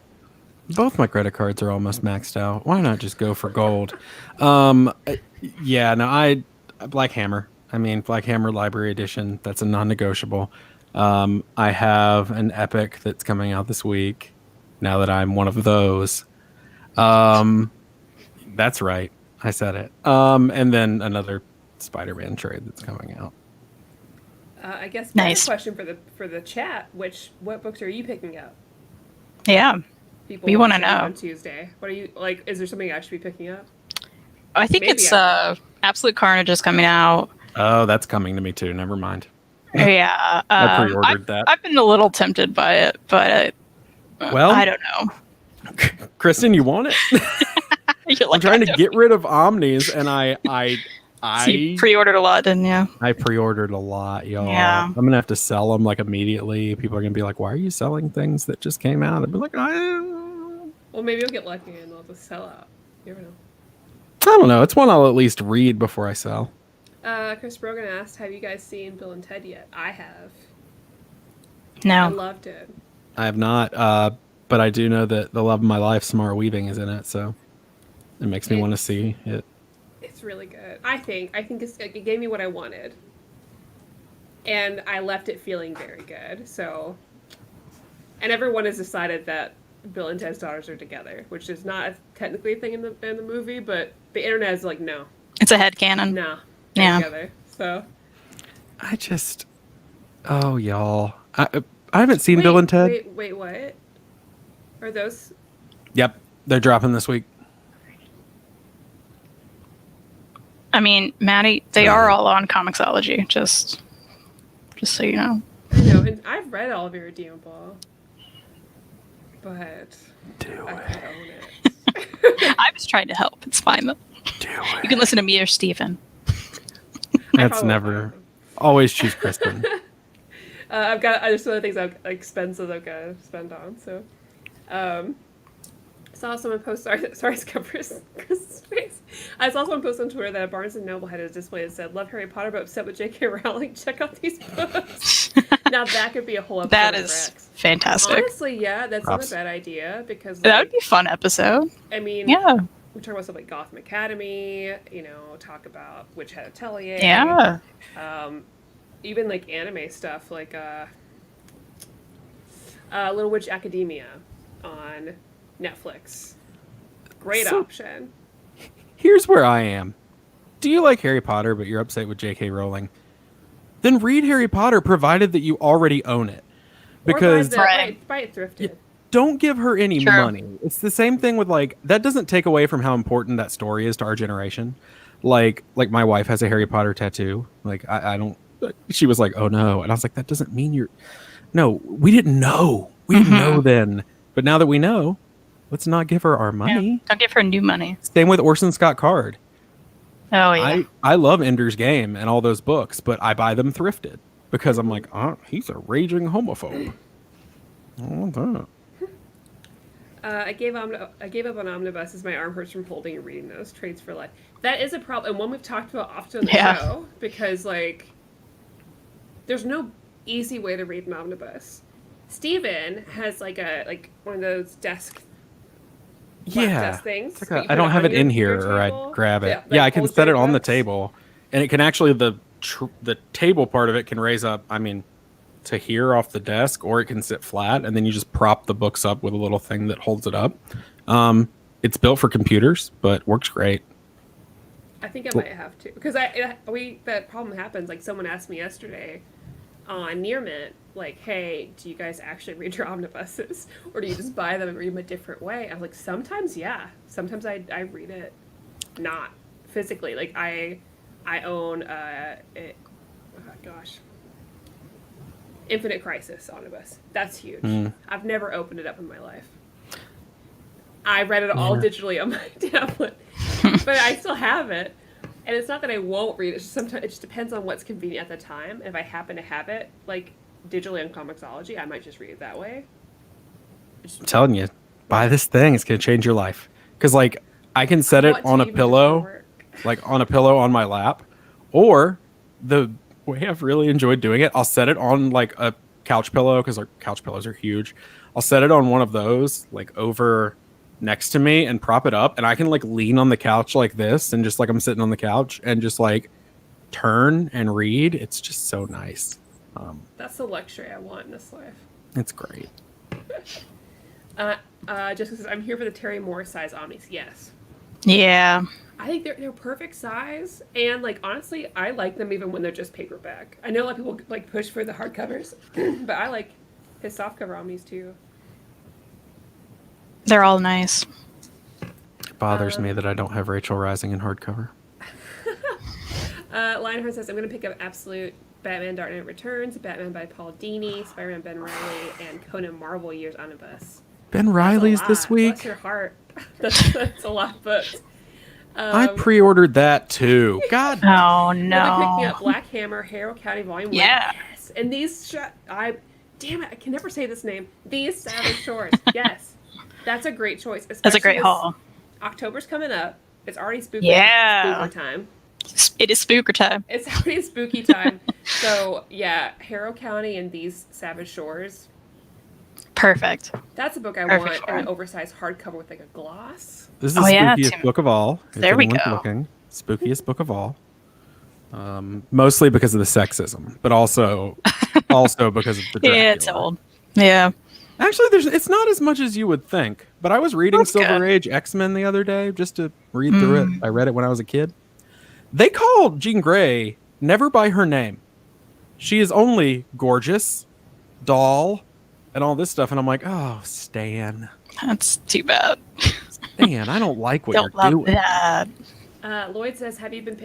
Both my credit cards are almost maxed out. Why not just go for gold? Yeah, no, Black Hammer. I mean, Black Hammer Library Edition. That's a non-negotiable. I have an Epic that's coming out this week. Now that I'm one of those. That's right. I said it. And then another Spider-Man trade that's coming out. I guess Nice. question for the chat. What books are you picking up? Yeah, People We wanna watching know. on Tuesday. What are you like? Is there something I should be picking up? I think Maybe it's I- Absolute Carnage is coming out. Oh, that's coming to me too. Never mind. Yeah, I pre-ordered that. I've been a little tempted by it, but Well, I don't know. Kristen, you want it? You're I'm like, trying I to don't- get rid of Omnis, and I So you pre-ordered a lot, didn't you? I pre-ordered a lot, y'all. Yeah. I'm gonna have to sell them like immediately. People are gonna be like, "Why are you selling things that just came out?" I'd be like, Well, maybe you'll get lucky and they'll just sell out. You never know. I don't know. It's one I'll at least read before I sell. Chris Brogan asked, "Have you guys seen Bill and Ted yet?" I have. I No. loved it. I have not, but I do know that the love of my life, Samara Weaving, is in it, so it makes me want to see it. It's really good. I think it gave me what I wanted, and I left it feeling very good. So, and everyone has decided that Bill and Ted's daughters are together, which is not technically a thing in the movie, but the internet is like, no, It's a headcanon. no, they're Yeah. together. So, Oh, y'all. I haven't seen Bill and Ted. Wait, what? Are those? Yep, they're dropping this week. I mean, Maddie, they are all on Comixology, just so you know. I know, and I've read all of Irredeemable, but Do I it. could own it. I was trying to help. It's fine though. Do You can listen to me or Steven. That's probably never. won't. Always choose Kristin. I've got there's some other things expenses I've got to spend on. So, saw someone post. Sorry, Chris' face. I saw someone post on Twitter that Barnes and Noble had a display that said, "Love Harry Potter, but upset with J.K. Rowling. Check out these books." Now that could be a whole episode. That of is Rex. fantastic. Honestly, yeah, that's Props. not a bad idea because That would be a fun episode. I mean, Yeah. we talk about stuff like Gotham Academy. Talk about Witch Hat Atelier. Yeah. Even like anime stuff like Little Witch Academia on Netflix. Great So- option. Here's where I am. Do you like Harry Potter, but you're upset with J.K. Rowling? Then read Harry Potter, provided that you already own it. Because or Right. buy it thrifted. don't give her any True. money. It's the same thing with like that doesn't take away from how important that story is to our generation. Like my wife has a Harry Potter tattoo. Like I don't. She was like, "Oh no," and I was like, "That doesn't mean you're." No, we didn't know. We didn't know then. But now that we know, let's not give her our money. Yeah. Don't give her new money. Same with Orson Scott Card. Oh yeah. I love Ender's Game and all those books, but I buy them thrifted because I'm like, he's a raging homophobe. I don't want that. I gave up on omnibuses. My arm hurts from holding and reading those. Trades for life. That is a problem, and one we've talked about often on the Yeah. show because like, there's no easy way to read an omnibus. Steven has like one of those desk desk things. It's like that you I put don't have on it in your here, or table. I'd grab it. Yeah, Yeah, like I can holds set it your on the books. table, and it can actually the table part of it can raise up. I mean, to here off the desk, or it can sit flat, and then you just prop the books up with a little thing that holds it up. It's built for computers, but works great. I think I might have to because that problem happens. Like someone asked me yesterday on Near Mint, like, "Hey, do you guys actually read your omnibuses, or do you just buy them and read them a different way?" I was like, "Sometimes, yeah. Sometimes I read it not physically. Like I own Infinite Crisis omnibus. That's huge. I've never opened it up in my life. I read it all digitally on my tablet, but I still have it. And it's not that I won't read it. It's just sometimes it just depends on what's convenient at the time. And if I happen to have it like digitally on Comixology, I might just read it that way. I'm telling you, buy this thing. It's gonna change your life. Because like I can set it Want to on a even just pillow, work. like on a pillow on my lap, or the way I've really enjoyed doing it, I'll set it on like a couch pillow because our couch pillows are huge. I'll set it on one of those like over next to me and prop it up, and I can like lean on the couch like this and just like I'm sitting on the couch and just like turn and read. It's just so nice. That's the luxury I want in this life. It's great. Jessica says, I'm here for the Terry Moore size omnis. Yes. Yeah. I think they're perfect size, and like honestly, I like them even when they're just paperback. I know a lot of people like push for the hardcovers, but I like his softcover omnis too. They're all nice. It bothers me that I don't have Rachel Rising in hardcover. Lionheart says, I'm going to pick up Absolute, Batman Dark Knight Returns, Batman by Paul Dini, Spider-Man Ben Reilly, and Conan Marvel Years Omnibus. Ben That's a Riley's lot. this week. Bless your heart. That's a lot of books. I pre-ordered that too. God. Oh We'll be picking no. up Black Hammer, Harrow County Volume 1. Yeah. Yes. And these, damn it, I can never say this name. These Savage Shores. Yes. That's a great choice. That's a especially great as haul. October's coming up. It's already spooky. Yeah. Spooker time. It is spooker time. It's already spooky time. So, yeah, Harrow County and these Savage Shores. Perfect. That's a book I Perfect want for in an it. oversized hardcover with like a gloss. This is the Oh, yeah, spookiest Tim. book of all. If There we anyone's go. Looking. Spookiest book of all. Mostly because of the sexism, but also because of the Dracula. Yeah, it's old. Yeah. Actually, it's not as much as you would think. But I was reading That's Silver good. Age X-Men the other day just to read through it. I read it when I was a kid. They called Jean Grey never by her name. She is only gorgeous, doll, and all this stuff. And I'm like, oh, Stan. That's too bad. Stan, I don't like what Don't you're love doing. that. Lloyd says, have you been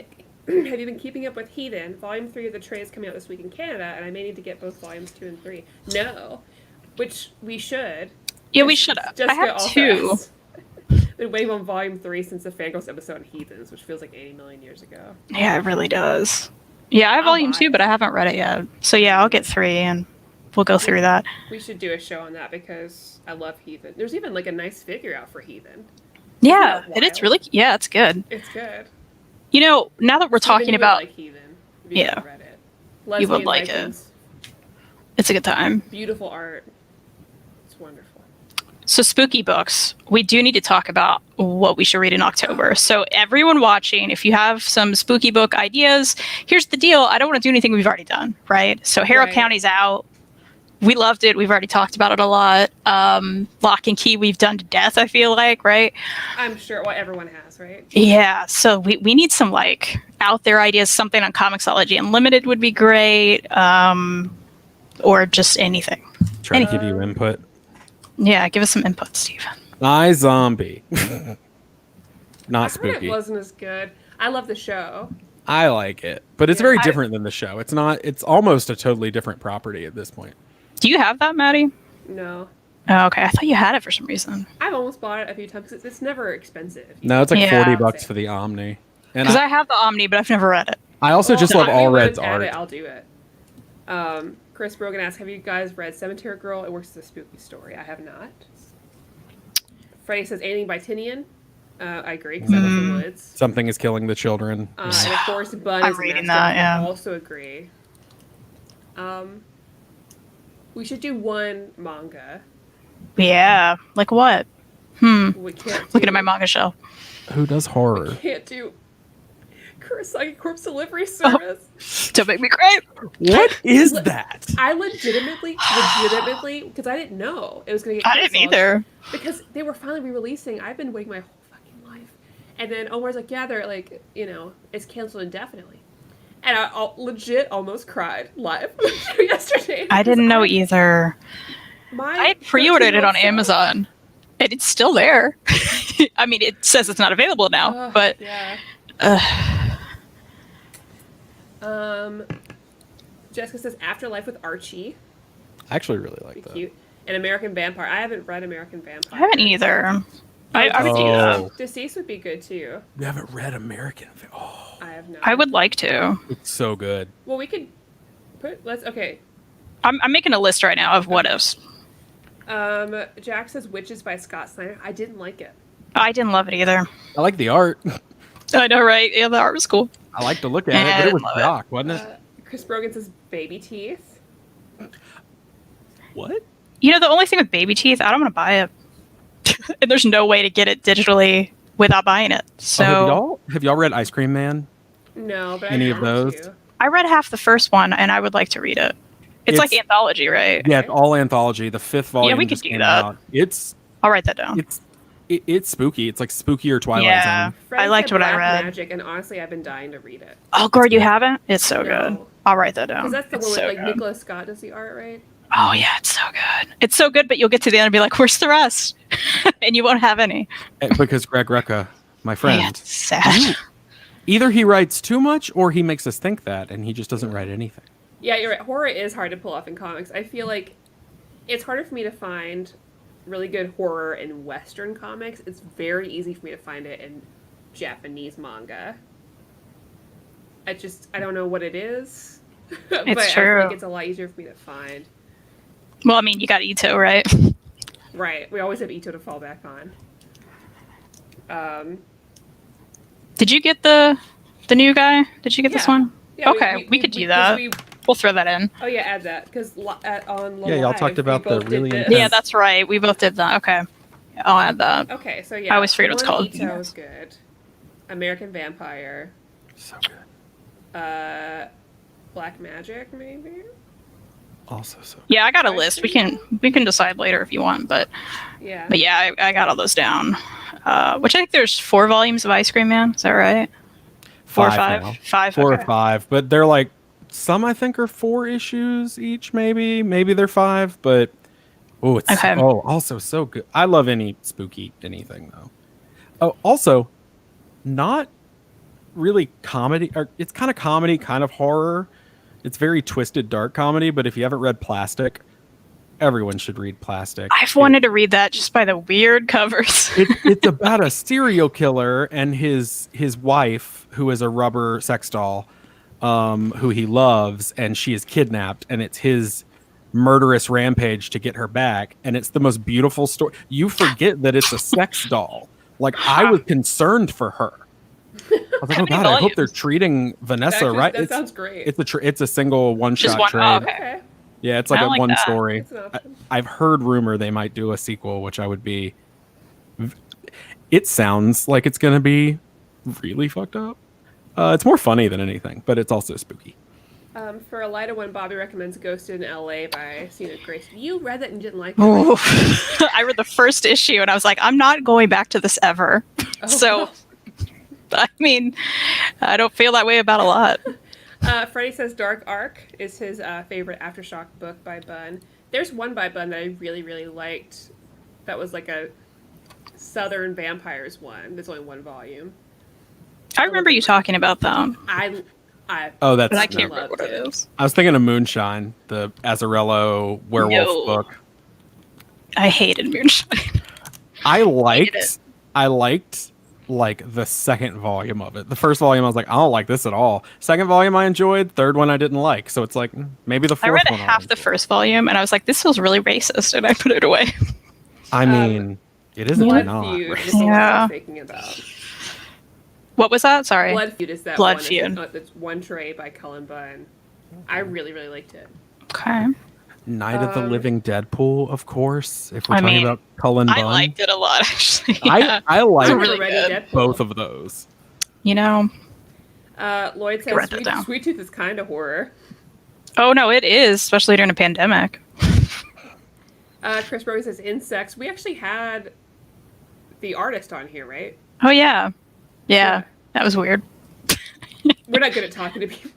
have you been keeping up with Heathen? Volume 3 of the trade is coming out this week in Canada, and I may need to get both volumes 2 and 3. No, which we should. Yeah, we should have. I have 2. Been waiting on volume 3 since the FANGIRLZ episode on Heathens, which feels like 80 million years ago. Yeah, it really does. Yeah, I have volume 2, but I haven't read it yet. So yeah, I'll get 3 and we'll go through that. We should do a show on that because I love Heathen. There's even like a nice figure out for Heathen. Yeah, it's really, yeah, it's good. It's good. You know, now that we're talking about, like Heathen, if you haven't read it. You would like it. It's a good time. Beautiful art. It's wonderful. So spooky books, we do need to talk about what we should read in October. So everyone watching, if you have some spooky book ideas, here's the deal. I don't want to do anything we've already done, right? So Harrow County's out. We loved it. We've already talked about it a lot. Lock and Key we've done to death, I feel like, right? I'm sure. Well, everyone has, right? Yeah. So we need some like out there ideas. Something on Comixology Unlimited would be great. Or just anything. Try to give you input. Yeah, give us some input, Steven. iZombie. Not I spooky. heard it wasn't as good. I love the show. I like it, but it's very different than the show. It's not. It's almost a totally different property at this point. Do you have that, Maddie? No. Oh, okay. I thought you had it for some reason. I've almost bought it a few times. It's never expensive. No, it's like $40 for the Omni. Because I have the Omni, but I've never read it. I also just love Allred's art. I'll do it. Chris Brogan asks, have you guys read Cemetery Girl? It works as a spooky story. I have not. Freddie says, anything by Tinian? I agree, because I love the woods. Something is killing the children. And of course, Bun is reading that, I also agree. We should do one manga. Yeah. Like what? We can't Looking at my manga shelf. Who does horror? We can't do Kurosaki Corpse Delivery Service. Don't make me cry. What is that? I legitimately, because I didn't know it was going to get I canceled. didn't either. Because they were finally re-releasing. I've been waiting my whole fucking life. And then Omar's like, yeah, they're like, it's canceled indefinitely. And I legit almost cried live yesterday. I didn't know either. I pre-ordered it on Amazon. And it's still there. I mean, it says it's not available now, but... Yeah. Jessica says Afterlife with Archie. I actually really like that. Cute. An American Vampire. I haven't read American Vampire. I haven't either. I would do that. Deceased would be good too. You haven't read American Vampire? Oh. I have not. I would like to. It's so good. Well, we could okay. I'm making a list right now of what ifs. Jack says Witches by Scott Snyder. I didn't like it. I didn't love it either. I like the art. I know, right? Yeah, the art was cool. I like to look at it, but it was Doc, wasn't it? Chris Brogan says Baby Teeth. What? You know, the only thing with Baby Teeth, I don't want to buy it. And there's no way to get it digitally without buying it. So have y'all read Ice Cream Man? No, but Any I of those? to. I read half the first one, and I would like to read it. It's like anthology, right? Yeah, it's all anthology. The 5th volume. Yeah, we could do that. Out. I'll write that down. It's spooky. It's like spookier Twilight Zone. I liked what I read. Magic, and honestly, I've been dying to read it. Oh, Gord, you haven't? It's so good. I'll write that down. Because that's the one with Nicholas Scott does the art, right? Oh yeah, it's so good. It's so good, but you'll get to the end and be like, "Where's the rest?" And you won't have any. Because Greg Rucka, my friend, it's sad. Either he writes too much, or he makes us think that, and he just doesn't write anything. Yeah, you're right. Horror is hard to pull off in comics. I feel like it's harder for me to find really good horror in Western comics. It's very easy for me to find it in Japanese manga. I don't know what it is. But It's true. I think it's a lot easier for me to find. Well, I mean, you got Ito, right? Right. We always have Ito to fall back on. Did you get the new guy? Did you get this one? Yeah, okay, we could do that. We'll throw that in. Oh yeah, add that because on y'all talked about the really intense. Yeah, that's right. We both did that. Okay, I'll add that. Okay, so yeah, I always forget what it's called. Ito was good. American Vampire. So good. Black Magic, maybe. Also so good. Yeah, I got a list. We can decide later if you want, but yeah, I got all those down. Which I think there's 4 volumes of Ice Cream Man. Is that right? 4 or 5? Now. 5. 4 okay. or 5, but they're like some I think are 4 issues each. Maybe they're 5, but it's okay. Also so good. I love any spooky anything though. Oh, also, not really comedy, or it's kind of comedy, kind of horror. It's very twisted, dark comedy. But if you haven't read Plastic, everyone should read Plastic. I've wanted to read that just by the weird covers. It's about a serial killer and his wife, who is a rubber sex doll, who he loves, and she is kidnapped, and it's his murderous rampage to get her back. And it's the most beautiful story. You forget that it's a sex doll. Like, I was concerned for her. I was like, oh god, I hope they're treating Vanessa right. That sounds great. It's a single one-shot trade. Oh, okay. Yeah, it's like a one that. story. I've heard rumor they might do a sequel, which I would be. It sounds like it's going to be really fucked up. It's more funny than anything, but it's also spooky. For a lighter one, Bobby recommends Ghosted in L.A. by Cena Grace. You read that and didn't like it? Oh, I read the first issue and I was like, I'm not going back to this ever. Oh. So, I mean, I don't feel that way about a lot. Freddie says Dark Arc is his favorite Aftershock book by Bunn. There's one by Bunn that I really, really liked. That was like a Southern Vampires one. There's only one volume. I remember you talking about that. That's. But I can't loved remember what it. it is. I was thinking of Moonshine, the Azarello werewolf No. book. I hated Moonshine. I Hated it. liked like the second volume of it. The first volume I was like, I don't like this at all. Second volume I enjoyed. Third one I didn't like. So it's like maybe the fourth I read one. half the first volume and I was like, this feels really racist, and I put it away. I mean, it isn't Blood not. Feud right? is the one I Yeah. was thinking about. What was that? Sorry. Blood Feud is that Blood one. Feud. It's one trade by Cullen Bunn. I really, really liked it. Okay. Night of the Living Deadpool, of course. If we're I talking mean, about Cullen Bunn, I liked it a lot, actually. Yeah. I like I've really never read good. Deadpool. both of those. You know. Lloyd says write that down. Sweet Tooth is kind of horror. Oh no, it is, especially during a pandemic. Chris Brody says Insects. We actually had the artist on here, right? Oh yeah. Yeah. That was weird. We're not good at talking to people.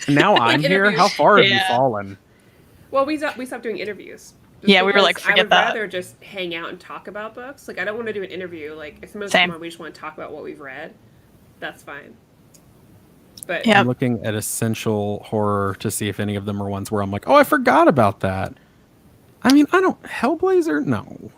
Now I'm here. interviews. How far have you Yeah. fallen? Well, we stopped doing interviews. Yeah, we were like, because I forget would that. rather just hang out and talk about books. Like, I don't want to do an interview. Like, if someone's Same. come on, we just want to talk about what we've read. That's fine. But Yeah. I'm looking at essential horror to see if any of them are ones where I'm like, oh, I forgot about that. I mean, I don't. Hellblazer? No.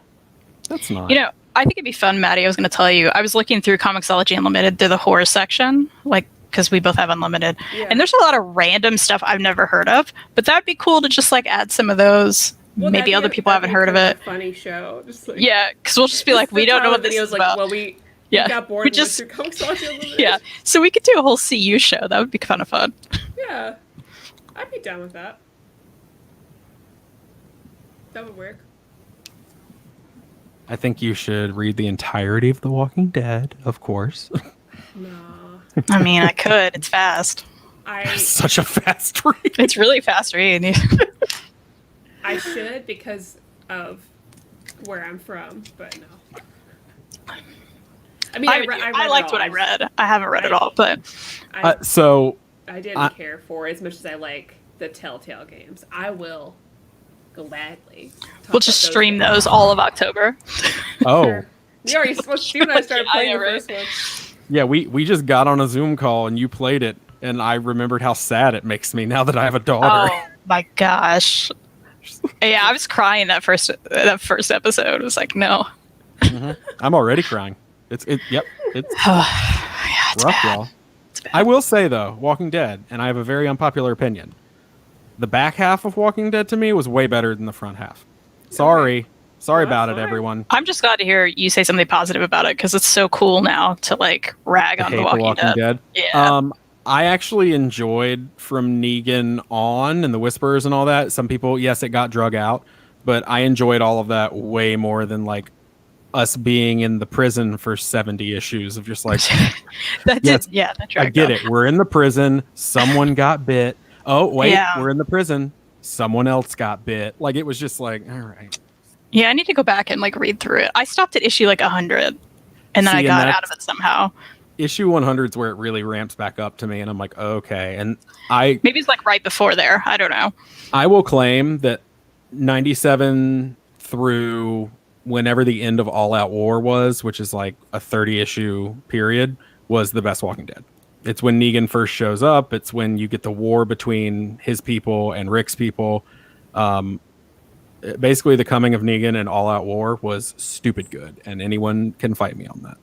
That's not. You know, I think it'd be fun, Maddie. I was going to tell you, I was looking through Comixology Unlimited through the horror section, like, because we both have Unlimited. Yeah. And there's a lot of random stuff I've never heard of, but that'd be cool to just, like, add some of those. well, Maybe other people haven't heard of it. Funny show. Just like, Yeah, because we'll just be like, we don't know what this is like, about. well, we Yeah. got bored We and just- went through Comixology Unlimited. Yeah, so we could do a whole CU show. That would be kind of fun. Yeah. I'd be down with that. That would work. I think you should read the entirety of The Walking Dead, of course. No. I mean, I could. It's fast. I Such a fast read. It's really fast reading. should because of where I'm from, but no. I mean, I, read I liked it what all. I read. I haven't read it all, but So I didn't care for it as much as I like the Telltale games. I will gladly. talk we'll just about stream games. those all of October. Oh, Sure. We already supposed to. Steve and I started Yeah, playing the right. first one. yeah, we just got on a Zoom call and you played it, and I remembered how sad it makes me now that I have a daughter. Oh my gosh. Yeah, I was crying that first episode. It was like, no. I'm already crying. It's Yeah, it's rough, bad. y'all. I will say though, Walking Dead, and I have a very unpopular opinion. The back half of Walking Dead to me was way better than the front half. Sorry Well, about that's it, fine. everyone. I'm just glad to hear you say something positive about it because it's so cool now to like rag on Hate The Walking Dead. Yeah. I actually enjoyed from Negan on and the Whispers and all that. Some people, yes, it got drug out, but I enjoyed all of that way more than like us being in the prison for 70 issues of just like, that yes, did, yeah, that I dragged get on. it. We're in the prison. Someone got bit. Oh, wait, Yeah. we're in the prison. Someone else got bit. Like, it was just like, all right. Yeah, I need to go back and like read through it. I stopped at issue like 100, and then See, I and got that's- out of it somehow. Issue 100 is where it really ramps back up to me, and I'm like, okay. And I Maybe it's like right before there. I don't know. I will claim that 97 through whenever the end of All Out War was, which is like a 30 issue period, was the best Walking Dead. It's when Negan first shows up. It's when you get the war between his people and Rick's people. Basically, the coming of Negan and All Out War was stupid good, and anyone can fight me on that.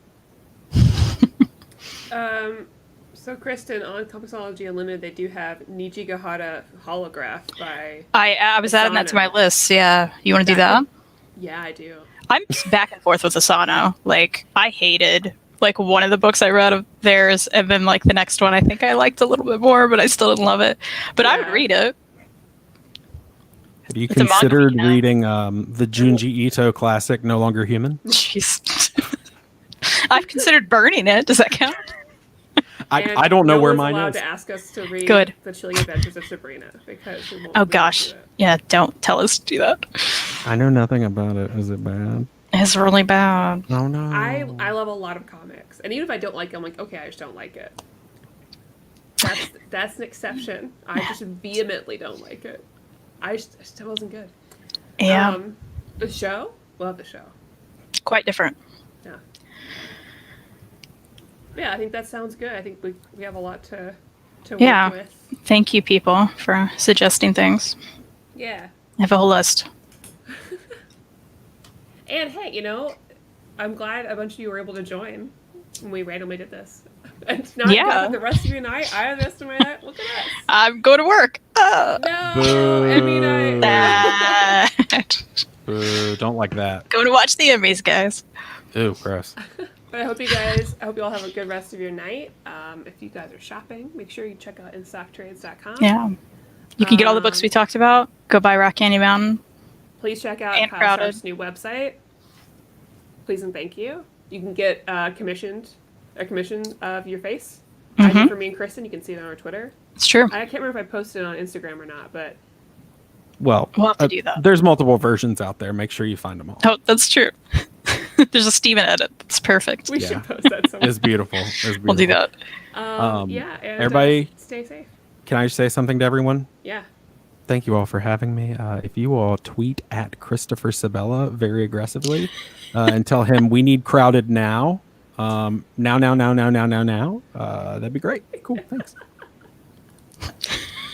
So Kristan, on Comixology Unlimited, they do have Nijigahara Holograph by... I was adding that to my list. Yeah. You want to do that? Yeah, I do. I'm back and forth with Asano. Like, I hated like one of the books I read of theirs, and then like the next one I think I liked a little bit more, but I still didn't love it. But I would read it. Have you considered reading the Junji Ito classic, No Longer Human? Jeez. I've considered burning it. Does that count? I don't know where mine is. is. To ask us to read Good. The Chilling Adventures of Sabrina because we won't. Oh gosh, yeah! Don't tell us to do that. I know nothing about it. Is it bad? It's really bad. Oh no! I love a lot of comics, and even if I don't like it, I'm like, okay, I just don't like it. That's an exception. I just vehemently don't like it. I just it wasn't good. Yeah. The show, love the show. Quite different. Yeah. Yeah, I think that sounds good. I think we have a lot to work with. Thank you, people, for suggesting things. Yeah. I have a whole list. And hey, you know, I'm glad a bunch of you were able to join when we randomly did this. And not the rest of you and I underestimate it. Look at us. I'm going to work. No, I mean, don't like that. Going to watch the Emmys, guys. Ew, gross. But I hope you all have a good rest of your night. If you guys are shopping, make sure you check out InStockTrades.com. Yeah. You can get all the books we talked about. Go buy Rock Candy Mountain. Please check out And Kyle Crowded. Sharp's new website. Please and thank you. You can get a commission of your face. I did for me and Kristan. You can see it on our Twitter. It's true. I can't remember if I posted it on Instagram or not, but Well, We'll have to do that. There's multiple versions out there. Make sure you find them all. Oh, that's true. There's a Steven edit. It's perfect. we should post that somewhere. It's beautiful. We'll do that. Yeah, and everybody, stay safe. Can I just say something to everyone? Yeah. Thank you all for having me. If you all tweet at Christopher Sabella very aggressively and tell him we need Crowded now, now, that'd be great. Cool. Thanks.